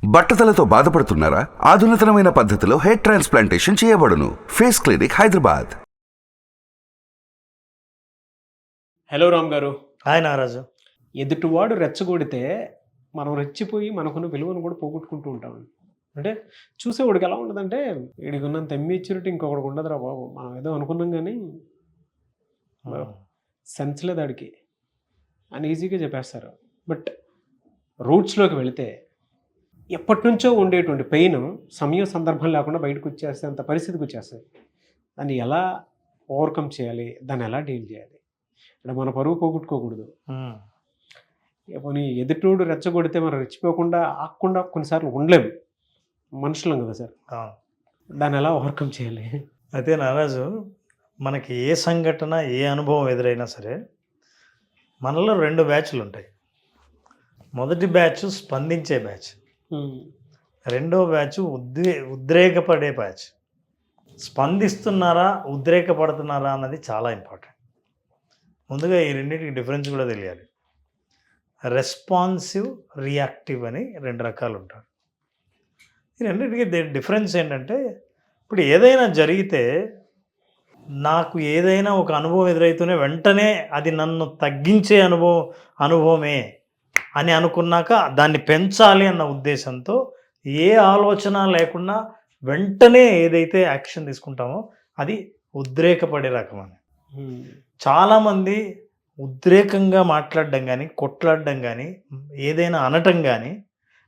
బట్టతలతో బాధపడుతున్నారా? ఆధునితనమైన పద్ధతిలో hair transplantation చేయబడును. Face clinic, Hyderabad. Hello Ram గారు. హాయ్ నాగరాజు. ఎదుటివాడు రెచ్చగొడితే మనం రెచ్చిపోయి మనకున్న విలువను కూడా పోగొట్టుకుంటూ ఉంటామండి. అంటే చూసేవాడికి ఎలా ఉండదంటే వీడికి ఉన్నంత ఇమ్మెచ్యూరిటీ ఇంకొకటికి ఉండదురా బాబు, మనం ఏదో అనుకున్నాం కానీ సెన్స్ లేదు ఆడికి అని ఈజీగా చెప్పేస్తారు. బట్ రూట్స్లోకి వెళితే ఎప్పటి నుంచో ఉండేటువంటి పెయిన్ సమయం సందర్భం లేకుండా బయటకు వచ్చేస్తే అంత పరిస్థితికి వచ్చేస్తుంది. దాన్ని ఎలా ఓవర్కమ్ చేయాలి, దాన్ని ఎలా డీల్ చేయాలి? అంటే మన పరువు పోగొట్టుకోకూడదు. పోనీ ఎదుటోడు రెచ్చగొడితే మనం రెచ్చిపోకుండా ఆకుండా కొన్నిసార్లు ఉండలేము, మనుషులం కదా సార్. దాన్ని ఎలా ఓవర్కమ్ చేయాలి? అయితే నాగరాజు, మనకి ఏ సంఘటన ఏ అనుభవం ఎదురైనా సరే మనలో 2 బ్యాచ్లు ఉంటాయి. మొదటి బ్యాచ్ స్పందించే బ్యాచ్, రెండో బ్యాచ్ ఉద్రేకపడే బ్యాచ్. స్పందిస్తున్నారా ఉద్రేకపడుతున్నారా అన్నది చాలా ఇంపార్టెంట్. ముందుగా ఈ రెండింటికి డిఫరెన్స్ కూడా తెలియాలి. రెస్పాన్సివ్, రియాక్టివ్ అని 2 రకాలు ఉంటారు. ఈ రెండింటికి డిఫరెన్స్ ఏంటంటే, ఇప్పుడు ఏదైనా జరిగితే నాకు ఏదైనా ఒక అనుభవం ఎదురైతేనే వెంటనే అది నన్ను తగ్గించే అనుభవమే అని అనుకున్నాక దాన్ని పెంచాలి అన్న ఉద్దేశంతో ఏ ఆలోచన లేకుండా వెంటనే ఏదైతే యాక్షన్ తీసుకుంటామో అది ఉద్రేకపడే రకం అని. చాలామంది ఉద్రేకంగా మాట్లాడడం కానీ, కొట్లాడడం కానీ, ఏదైనా అనటం కానీ,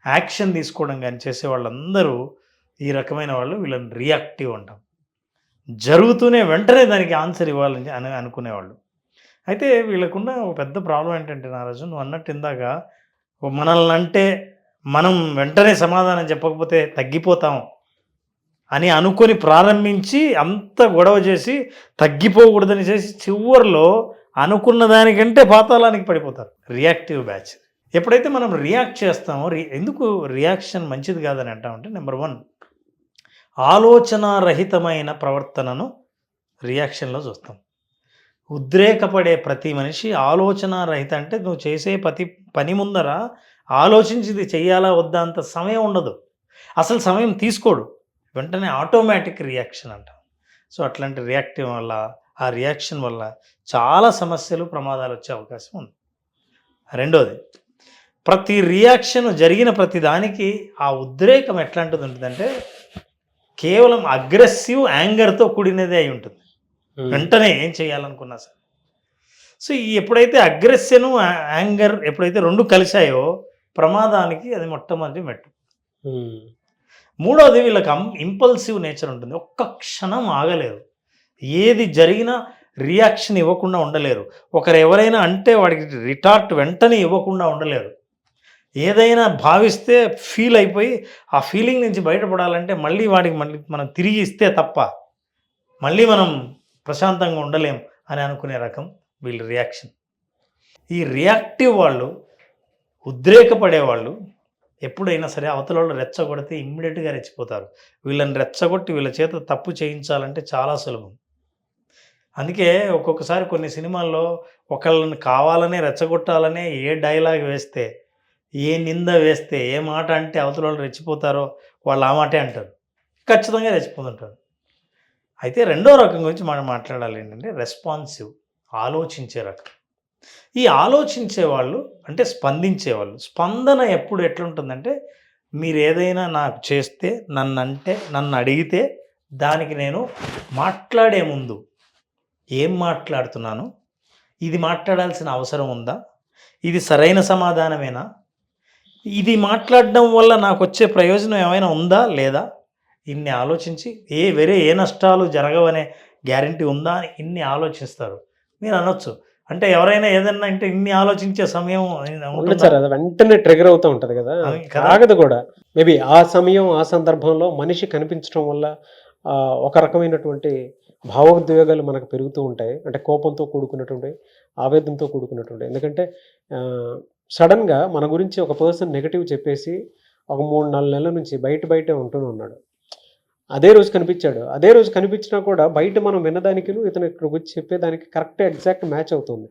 యాక్షన్ తీసుకోవడం కానీ చేసే వాళ్ళందరూ ఈ రకమైన వాళ్ళు, వీళ్ళని రియాక్టివ్ అంటాం. జరుగుతూనే వెంటనే దానికి ఆన్సర్ ఇవ్వాలని అనుకునేవాళ్ళు. అయితే వీళ్ళకున్న ఒక పెద్ద ప్రాబ్లం ఏంటంటే నారాజు, నువ్వు అన్నట్టు ఇందాక, మనల్ని అంటే మనం వెంటనే సమాధానం చెప్పకపోతే తగ్గిపోతాం అని అనుకొని ప్రారంభించి అంత గొడవ చేసి తగ్గిపోకూడదని చేసి చివరిలో అనుకున్న దానికంటే పాతాళానికి పడిపోతారు. Reactive batch. ఎప్పుడైతే మనం రియాక్ట్ చేస్తామో, ఎందుకు రియాక్షన్ మంచిది కాదని అంటామంటే, నెంబర్ 1, ఆలోచనారహితమైన ప్రవర్తనను రియాక్షన్లో చూస్తాం. ఉద్రేకపడే ప్రతి మనిషి ఆలోచనారహిత అంటే నువ్వు చేసే ప్రతి పని ముందర ఆలోచించి ఇది చెయ్యాలా వద్దా అంత సమయం ఉండదు, అసలు సమయం తీసుకోడు, వెంటనే ఆటోమేటిక్ రియాక్షన్ అంటాం. సో అట్లాంటి రియాక్టివ్ వల్ల, ఆ రియాక్షన్ వల్ల చాలా సమస్యలు, ప్రమాదాలు వచ్చే అవకాశం ఉంది. రెండోది, ప్రతి రియాక్షన్ జరిగిన ప్రతి దానికి ఆ ఉద్రేకం ఎట్లాంటిది ఉంటుందంటే కేవలం అగ్రెసివ్ యాంగర్తో కూడినదే అయి ఉంటుంది. వెంటనే ఏం చేయాలనుకున్నా సరే. సో ఎప్పుడైతే అగ్రెషన్, యాంగర్ ఎప్పుడైతే 2 కలిశాయో ప్రమాదానికి అది మొట్టమొదటి మెట్టు. మూడవది, వీళ్ళకి ఇంపల్సివ్ నేచర్ ఉంటుంది. ఒక్క క్షణం ఆగలేరు, ఏది జరిగినా రియాక్షన్ ఇవ్వకుండా ఉండలేరు. ఒకరు ఎవరైనా అంటే వాడికి రిటార్ట్ వెంటనే ఇవ్వకుండా ఉండలేరు. ఏదైనా భావిస్తే ఫీల్ అయిపోయి ఆ ఫీలింగ్ నుంచి బయటపడాలంటే మళ్ళీ మనం తిరిగి ఇస్తే తప్ప మళ్ళీ మనం ప్రశాంతంగా ఉండలేం అని అనుకునే రకం వీళ్ళ రియాక్షన్. ఈ రియాక్టివ్ వాళ్ళు, ఉద్రేకపడేవాళ్ళు ఎప్పుడైనా సరే అవతల వాళ్ళు రెచ్చగొడితే ఇమ్మీడియట్గా రెచ్చిపోతారు. వీళ్ళని రెచ్చగొట్టి వీళ్ళ చేత తప్పు చేయించాలంటే చాలా సులభం. అందుకే ఒక్కొక్కసారి కొన్ని సినిమాల్లో ఒకళ్ళని కావాలనే రెచ్చగొట్టాలనే ఏ డైలాగ్ వేస్తే, ఏ నింద వేస్తే, ఏ మాట అంటే అవతల వాళ్ళు రెచ్చిపోతారో వాళ్ళు ఆ మాటే అంటారు, ఖచ్చితంగా రెచ్చిపోతుంటారు. అయితే రెండో రకం గురించి మనం మాట్లాడాలి ఏంటంటే రెస్పాన్సివ్, ఆలోచించే రకం. ఈ ఆలోచించే వాళ్ళు అంటే స్పందించేవాళ్ళు. స్పందన ఎప్పుడు ఎట్లుంటుందంటే, మీరు ఏదైనా నాకు చేస్తే, నన్ను అడిగితే దానికి నేను మాట్లాడే ముందు ఏం మాట్లాడుతున్నాను, ఇది మాట్లాడాల్సిన అవసరం ఉందా, ఇది సరైన సమాధానమేనా, ఇది మాట్లాడడం వల్ల నాకు వచ్చే ప్రయోజనం ఏమైనా ఉందా లేదా, ఇన్ని ఆలోచించి వేరే ఏ నష్టాలు జరగవనే గ్యారంటీ ఉందా అని ఇన్ని ఆలోచిస్తారు. మీరు అనొచ్చు, అంటే ఎవరైనా ఏదన్నా అంటే ఇన్ని ఆలోచించే సమయం సార్, అది వెంటనే ట్రిగర్ అవుతూ ఉంటుంది కదా, ఆగదు కూడా. మేబీ ఆ సమయం, ఆ సందర్భంలో మనిషి కనిపించడం వల్ల ఒక రకమైనటువంటి భావోద్వేగాలు మనకు పెరుగుతూ ఉంటాయి. అంటే కోపంతో కూడుకున్నటువంటి, ఆవేదనతో కూడుకున్నటువంటి. ఎందుకంటే సడన్గా మన గురించి ఒక పర్సన్ నెగిటివ్ చెప్పేసి ఒక 3-4 నెలల నుంచి బయటే ఉంటూనే ఉన్నాడు. అదే రోజు కనిపించాడు. అదే రోజు కనిపించినా కూడా బయట మనం విన్నదానికి ఇతను ఇక్కడ వచ్చి చెప్పేదానికి కరెక్ట్ ఎగ్జాక్ట్ మ్యాచ్ అవుతుంది.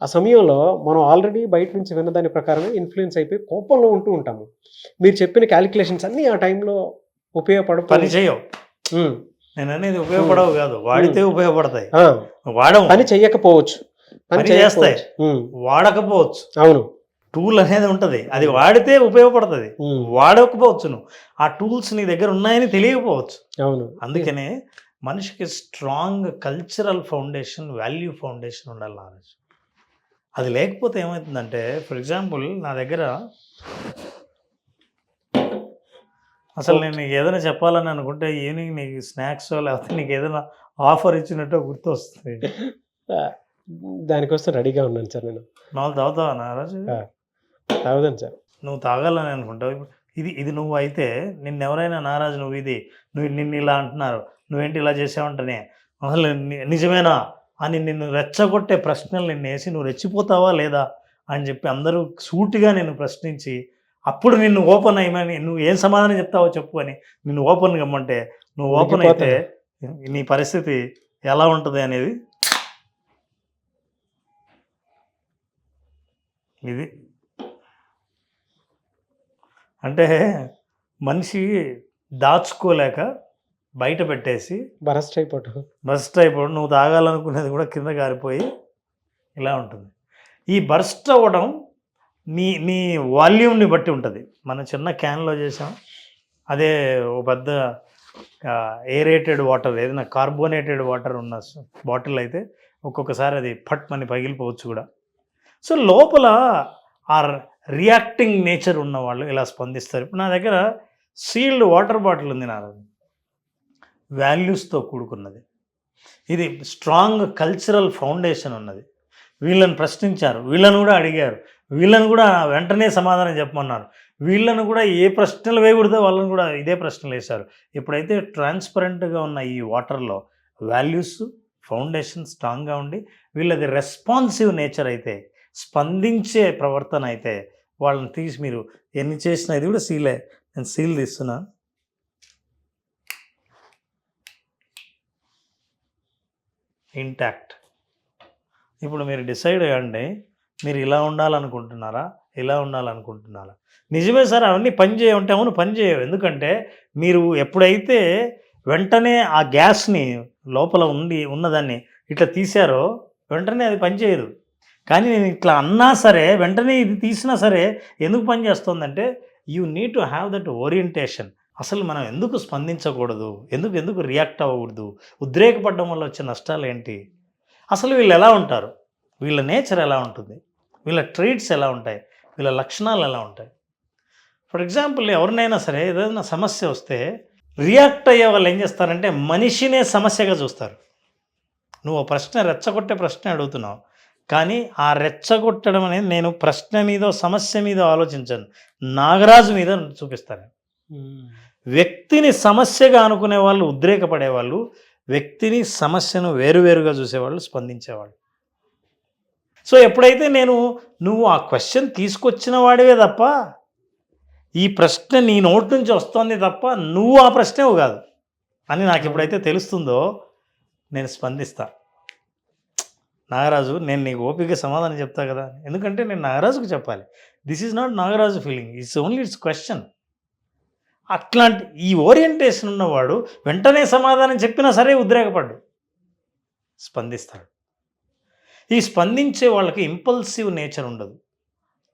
ఆ సమయంలో మనం ఆల్రెడీ బయట నుంచి విన్న దాని ప్రకారమే ఇన్ఫ్లుయెన్స్ అయిపోయి కోపంలో ఉంటూ ఉంటాము. మీరు చెప్పిన క్యాలిక్యులేషన్స్ అన్నీ ఆ టైంలో పని చేయవు. నేను అనేది ఉపయోగపడవు కాదు, వాడితే ఉపయోగపడతాయి. వాడవు, పని చెయ్యకపోవచ్చు, పని చేస్తాయి, వాడకపోవచ్చు. అవును, టూల్ అనేది ఉంటుంది, అది వాడితే ఉపయోగపడుతుంది, వాడకపోవచ్చు. నువ్వు ఆ టూల్స్ నీ దగ్గర ఉన్నాయని తెలియకపోవచ్చు. అవును. అందుకనే మనిషికి strong cultural foundation, value foundation ఉండాలి నాలెడ్జ్. అది లేకపోతే ఏమవుతుందంటే, ఫర్ ఎగ్జాంపుల్ నా దగ్గర అసలు నేను నీకు ఏదైనా చెప్పాలని అనుకుంటే ఈవినింగ్ నీకు స్నాక్స్ లేకపోతే నీకు ఏదైనా ఆఫర్ ఇచ్చినట్టు గుర్తు వస్తుంది. దానికోసం రెడీగా ఉన్నాను సార్ నేను. మామూలు తాగుతావా నారాజు? తాగుదాను సార్. నువ్వు తాగాలని అనుకుంటావు. ఇది నువ్వు అయితే నిన్నెవరైనా నారాజు నిన్ను ఇలా అంటున్నారు, నువ్వేంటి ఇలా చేసావంటనే, అసలు నిజమేనా అని నిన్ను రెచ్చగొట్టే ప్రశ్నలు నిన్ను వేసి నువ్వు రెచ్చిపోతావా లేదా అని చెప్పి అందరూ సూటిగా నిన్ను ప్రశ్నించి అప్పుడు నిన్ను ఓపెన్ అయ్యమని, నువ్వు ఏం సమాధానం చెప్తావో చెప్పు అని నిన్ను ఓపెన్ కమ్మంటే, నువ్వు ఓపెన్ అయితే నీ పరిస్థితి ఎలా ఉంటుంది అనేది ఇది. అంటే మనిషి దాచుకోలేక బయట పెట్టేసి బరస్ట్ అయిపోవడం, నువ్వు తాగాలనుకునేది కూడా కింద కారిపోయి ఇలా ఉంటుంది. ఈ బర్స్ట్ అవ్వడం నీ వాల్యూమ్ని బట్టి ఉంటుంది. మనం చిన్న క్యాన్లో చేసాం, అదే ఓ పెద్ద ఏరేటెడ్ వాటర్, ఏదైనా కార్బోనేటెడ్ వాటర్ ఉన్న బాటిల్ అయితే ఒక్కొక్కసారి అది ఫట్ మని పగిలిపోవచ్చు కూడా. సో లోపల ఆ రియాక్టింగ్ నేచర్ ఉన్న వాళ్ళు ఇలా స్పందిస్తారు. ఇప్పుడు నా దగ్గర సీల్డ్ వాటర్ బాటిల్ ఉంది, నా వాల్యూస్తో కూడుకున్నది. ఇది స్ట్రాంగ్ కల్చరల్ ఫౌండేషన్ ఉన్నది. వీళ్ళని ప్రశ్నించారు, వీళ్ళని కూడా అడిగారు, వీళ్ళని కూడా వెంటనే సమాధానం చెప్పమన్నారు, వీళ్ళను కూడా ఏ ప్రశ్నలు వేయకూడదో వాళ్ళని కూడా ఇదే ప్రశ్నలు వేశారు. ఎప్పుడైతే ట్రాన్స్పరెంట్గా ఉన్న ఈ వాటర్లో వాల్యూస్ ఫౌండేషన్ స్ట్రాంగ్గా ఉండి వీళ్ళది రెస్పాన్సివ్ నేచర్ అయితే, స్పందించే ప్రవర్తన అయితే, వాళ్ళని తీసి మీరు ఎన్ని చేసినా, ఇది కూడా సీలే, నేను సీల్ తీస్తున్నా, ఇంటాక్ట్. ఇప్పుడు మీరు డిసైడ్ అయ్యండి, మీరు ఇలా ఉండాలనుకుంటున్నారా, ఇలా ఉండాలనుకుంటున్నారా? నిజమే సార్ అవన్నీ పని చేయమంటే, అవును పని చేయవు. ఎందుకంటే మీరు ఎప్పుడైతే వెంటనే ఆ గ్యాస్ని లోపల ఉన్నదాన్ని ఇట్లా తీశారో వెంటనే అది పని చేయదు. కానీ నేను ఇట్లా అన్నా సరే, వెంటనే ఇది తీసినా సరే ఎందుకు పని చేస్తుందంటే, you need to have that orientation. అసలు మనం ఎందుకు స్పందించకూడదు, ఎందుకు రియాక్ట్ అవ్వకూడదు, ఉద్రేకపడడం వల్ల వచ్చే నష్టాలు ఏంటి, అసలు వీళ్ళు ఎలా ఉంటారు, వీళ్ళ నేచర్ ఎలా ఉంటుంది, వీళ్ళ ట్రైట్స్ ఎలా ఉంటాయి, వీళ్ళ లక్షణాలు ఎలా ఉంటాయి. ఫర్ ఎగ్జాంపుల్ ఎవరినైనా సరే ఏదైనా సమస్య వస్తే రియాక్ట్ అయ్యే వాళ్ళు ఏం చేస్తారంటే మనిషినే సమస్యగా చూస్తారు. నువ్వు రెచ్చగొట్టే ప్రశ్న అడుగుతున్నావు, కానీ ఆ రెచ్చగొట్టడం అనేది నేను ప్రశ్న మీదో సమస్య మీద ఆలోచించను, నాగరాజు మీద చూపిస్తాను. వ్యక్తిని సమస్యగా అనుకునే వాళ్ళు ఉద్రేకపడేవాళ్ళు, వ్యక్తిని సమస్యను వేరువేరుగా చూసేవాళ్ళు స్పందించేవాళ్ళు. సో ఎప్పుడైతే నువ్వు ఆ క్వశ్చన్ తీసుకొచ్చిన వాడివే తప్ప, ఈ ప్రశ్న నీ నోటి నుంచి వస్తుంది తప్ప నువ్వు ఆ ప్రశ్నే కాదు అని నాకు ఎప్పుడైతే తెలుస్తుందో నేను స్పందిస్తా. నాగరాజు, నేను నీకు ఓపిక సమాధానం చెప్తా కదా, ఎందుకంటే నేను నాగరాజుకు చెప్పాలి. This is not Nagaraju feeling, it's only it's question. అట్లాంటి ఈ ఓరియంటేషన్ ఉన్నవాడు వెంటనే సమాధానం చెప్పినా సరే ఉద్రేకపడ్డు, స్పందిస్తాడు. ఈ స్పందించే వాళ్ళకి ఇంపల్సివ్ నేచర్ ఉండదు.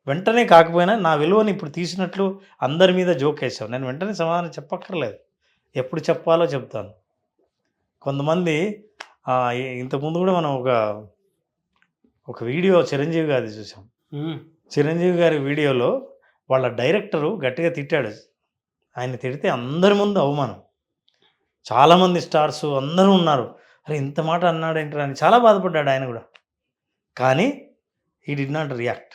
వెంటనే కాకపోయినా నా విలువని ఇప్పుడు తీసినట్లు అందరి మీద జోక్ వేసావు, నేను వెంటనే సమాధానం చెప్పక్కర్లేదు, ఎప్పుడు చెప్పాలో చెప్తాను. కొంతమంది ఇంతకుముందు కూడా మనం ఒక వీడియో చిరంజీవి గారిది చూసాం. చిరంజీవి గారి వీడియోలో వాళ్ళ డైరెక్టరు గట్టిగా తిట్టాడు. ఆయన తిడితే అందరి ముందు అవమానం, చాలామంది స్టార్స్ అందరూ ఉన్నారు, అరే ఇంత మాట అన్నాడేంటారు అని చాలా బాధపడ్డాడు ఆయన కూడా. కానీ హీ డి నాట్ రియాక్ట్.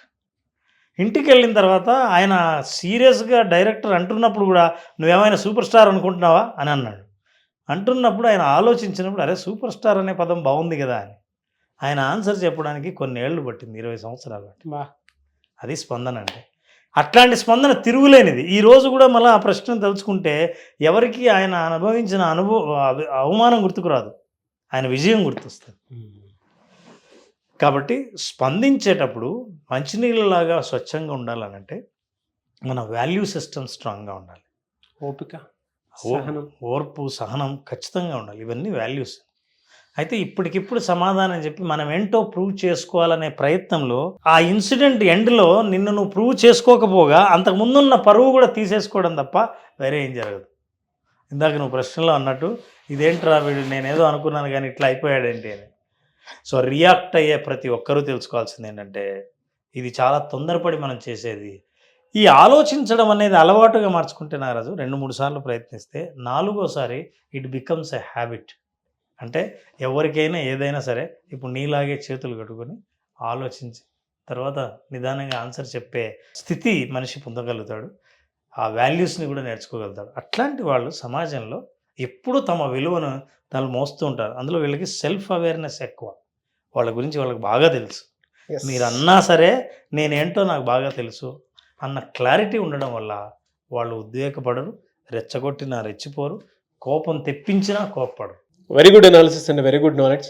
ఇంటికి వెళ్ళిన తర్వాత ఆయన సీరియస్గా డైరెక్టర్ అంటున్నప్పుడు కూడా నువ్వేమైనా సూపర్ స్టార్ అనుకుంటున్నావా అని అన్నాడు. అంటున్నప్పుడు ఆయన ఆలోచించినప్పుడు అరే సూపర్ స్టార్ అనే పదం బాగుంది కదా అని ఆయన ఆన్సర్ చెప్పడానికి కొన్ని ఏళ్ళు పట్టింది, 20 సంవత్సరాలు పట్టింది. అది స్పందన అంటే. అట్లాంటి స్పందన తిరుగులేనిది. ఈరోజు కూడా మళ్ళీ ఆ ప్రశ్న తలుచుకుంటే ఎవరికి ఆయన అనుభవించిన అవమానం గుర్తుకురాదు, ఆయన విజయం గుర్తొస్తుంది. కాబట్టి స్పందించేటప్పుడు మంచినీళ్ళలాగా స్వచ్ఛంగా ఉండాలనంటే మన వాల్యూ సిస్టమ్ స్ట్రాంగ్గా ఉండాలి. ఓపిక, సహనం, ఓర్పు, సహనం ఖచ్చితంగా ఉండాలి. ఇవన్నీ వాల్యూస్. అయితే ఇప్పటికిప్పుడు సమాధానం చెప్పి మనం ఏంటో ప్రూవ్ చేసుకోవాలనే ప్రయత్నంలో ఆ ఇన్సిడెంట్ ఎండ్లో నిన్ను నువ్వు ప్రూవ్ చేసుకోకపోగా అంతకు ముందున్న పరువు కూడా తీసేసుకోవడం తప్ప వేరే ఏం జరగదు. ఇందాక నువ్వు ప్రశ్నలో అన్నట్టు ఇదేంట్రా వీడు నేనేదో అనుకున్నాను కానీ ఇట్లా అయిపోయాడేంటి అని. సో రియాక్ట్ అయ్యే ప్రతి ఒక్కరూ తెలుసుకోవాల్సింది ఏంటంటే ఇది చాలా తొందరపడి మనం చేసేది. ఈ ఆలోచించడం అనేది అలవాటుగా మార్చుకుంటే నారాజు 2-3 సార్లు ప్రయత్నిస్తే 4వసారి ఇట్ బికమ్స్ ఎ హ్యాబిట్. అంటే ఎవరికైనా ఏదైనా సరే ఇప్పుడు నీలాగే చేతులు కట్టుకొని ఆలోచించి తర్వాత నిదానంగా ఆన్సర్ చెప్పే స్థితి మనిషి పొందగలుగుతాడు. ఆ వాల్యూస్ని కూడా నేర్చుకోగలుగుతాడు. అట్లాంటి వాళ్ళు సమాజంలో ఎప్పుడూ తమ విలువను తను మోస్తూ ఉంటారు. అందులో వీళ్ళకి సెల్ఫ్ అవేర్నెస్ ఎక్కువ. వాళ్ళ గురించి వాళ్ళకి బాగా తెలుసు. మీరు అన్నా సరే నేనేంటో నాకు బాగా తెలుసు అన్న క్లారిటీ ఉండడం వల్ల వాళ్ళు ఉద్వేగపడరు, రెచ్చగొట్టినా రెచ్చిపోరు, కోపం తెప్పించినా కోప్పడరు. Very good analysis and very good knowledge.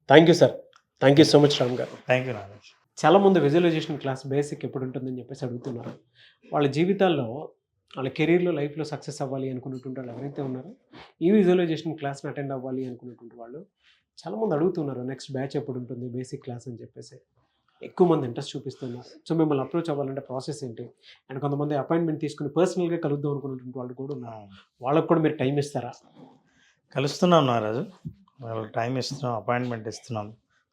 Thank you sir. Thank you so much Ram గారు. Thank you Naraj. చాలామంది విజువలైజేషన్ క్లాస్ బేసిక్ ఎప్పుడు ఉంటుందని చెప్పేసి అడుగుతున్నారు. వాళ్ళ జీవితాల్లో వాళ్ళ కెరీర్లో లైఫ్లో సక్సెస్ అవ్వాలి అనుకున్నటువంటి వాళ్ళు ఎవరైతే ఉన్నారో ఈ విజువలైజేషన్ క్లాస్ని అటెండ్ అవ్వాలి అనుకున్నటువంటి వాళ్ళు చాలామంది అడుగుతున్నారు నెక్స్ట్ బ్యాచ్ ఎప్పుడు ఉంటుంది బేసిక్ క్లాస్ అని చెప్పేసి. ఎక్కువ మంది ఇంట్రెస్ట్ చూపిస్తున్నారు. సో మిమ్మల్ని అప్రోచ్ అవ్వాలంటే ప్రాసెస్ ఏంటి, అండ్ కొంతమంది అపాయింట్మెంట్ తీసుకుని పర్సనల్గా కలుద్దాం అనుకున్నటువంటి వాళ్ళు కూడా ఉన్నారు. వాళ్ళకు కూడా మీరు టైం ఇస్తారా? కలుస్తున్నాం నారాజు, వాళ్ళకి టైం ఇస్తున్నాం, అపాయింట్మెంట్ ఇస్తున్నాం.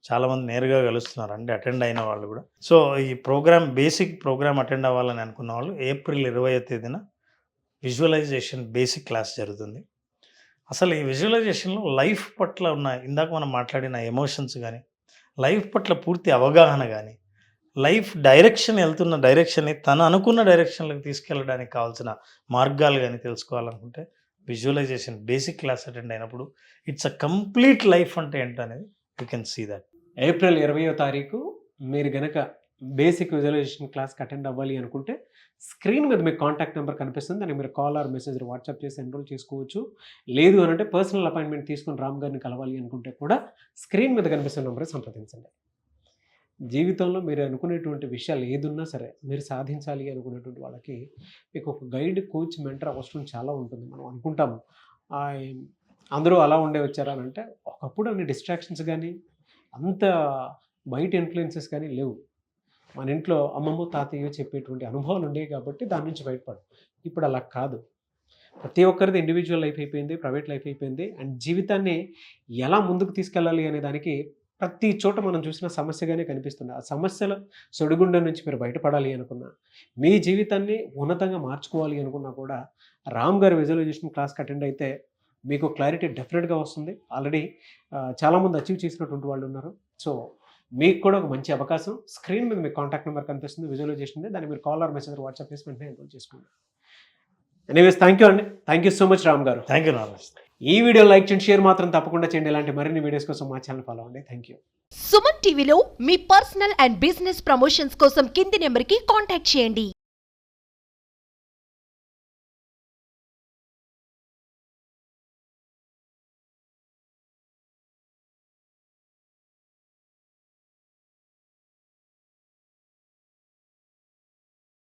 చాలామంది నేరుగా కలుస్తున్నారు అంటే అటెండ్ అయిన వాళ్ళు కూడా. సో ఈ ప్రోగ్రామ్ బేసిక్ ప్రోగ్రామ్ అటెండ్ అవ్వాలని అనుకున్న వాళ్ళు ఏప్రిల్ 20వ తేదీన విజువలైజేషన్ బేసిక్ క్లాస్ జరుగుతుంది. అసలు ఈ విజువలైజేషన్లో లైఫ్ పట్ల ఉన్న ఇందాక మనం మాట్లాడిన ఎమోషన్స్ కానీ, లైఫ్ పట్ల పూర్తి అవగాహన కానీ, లైఫ్ డైరెక్షన్ వెళ్తున్న డైరెక్షన్ని తను అనుకున్న డైరెక్షన్లోకి తీసుకెళ్ళడానికి కావాల్సిన మార్గాలు కానీ తెలుసుకోవాలనుకుంటే విజువలైజేషన్ బేసిక్ క్లాస్ అటెండ్ అయినప్పుడు ఇట్స్ అ కంప్లీట్ లైఫ్ అంటే ఏంటనేది you can see that. April 20వ తారీఖు మీరు గనక బేసిక్ విజువలైజేషన్ క్లాస్కి అటెండ్ అవ్వాలి అనుకుంటే స్క్రీన్ మీద మీకు కాంటాక్ట్ నెంబర్ కనిపిస్తుంది. దానికి మీరు కాల్ ఆర్ మెసేజ్ వాట్సాప్ చేసి ఎన్రోల్ చేసుకోవచ్చు. లేదు అని అంటే పర్సనల్ అపాయింట్మెంట్ తీసుకుని రామ్ గారిని కలవాలి అనుకుంటే కూడా స్క్రీన్ మీద కనిపిస్తున్న నెంబర్ సంప్రదించండి. జీవితంలో మీరు అనుకునేటువంటి విషయాలు ఏదున్నా సరే మీరు సాధించాలి అనుకునేటువంటి వాళ్ళకి మీకు ఒక గైడ్, కోచ్, మెంటర్ అవసరం చాలా ఉంటుంది. మనం అనుకుంటాము అందరూ అలా ఉండే వచ్చారా అని అంటే ఒకప్పుడు అన్ని డిస్ట్రాక్షన్స్ కానీ అంత బయట ఇన్ఫ్లుయెన్సెస్ కానీ లేవు. మన ఇంట్లో అమ్మమ్మ తాతయ్య చెప్పేటువంటి అనుభవాలు ఉండేవి కాబట్టి దాని నుంచి బయటపడు. ఇప్పుడు అలా కాదు. ప్రతి ఒక్కరిది ఇండివిజువల్ లైఫ్ అయిపోయింది, ప్రైవేట్ లైఫ్ అయిపోయింది. అండ్ జీవితాన్ని ఎలా ముందుకు తీసుకెళ్ళాలి అనే దానికి ప్రతి చోట మనం చూసిన సమస్యగానే కనిపిస్తుంది. ఆ సమస్యల సొడిగుండం నుంచి మీరు బయటపడాలి అనుకున్నా, మీ జీవితాన్ని ఉన్నతంగా మార్చుకోవాలి అనుకున్నా కూడా రామ్ గారి విజువలైజేషన్ క్లాస్కి అటెండ్ అయితే మీకు క్లారిటీ డెఫినెట్గా వస్తుంది. ఆల్రెడీ చాలామంది అచీవ్ చేసినటువంటి వాళ్ళు ఉన్నారు. సో మీకు కూడా ఒక మంచి అవకాశం. స్క్రీన్ మీద మీకు కాంటాక్ట్ నెంబర్ కనిపిస్తుంది, విజువలైజేషన్. దాన్ని మీరు కాల్ ఆర్ మెసేజ్ వాట్సాప్ చేసి వెంటనే ఎన్రోల్ చేసుకోండి. ఎనీవేస్ థ్యాంక్ యూ అండి. Thank you so much Ram గారు. Thank you Naraj. ఈ వీడియో లైక్ చేయండి, షేర్ మాత్రం తప్పకుండా చేయండి. ఇలాంటి మరిన్ని వీడియోస్ కోసం మా ఛానల్ ఫాలో అవ్వండి. Thank you. సుమన్ టీవీలో మీ పర్సనల్ అండ్ బిజినెస్ ప్రమోషన్స్ కోసం కింది నెంబర్కి కాంటాక్ట్ చేయండి.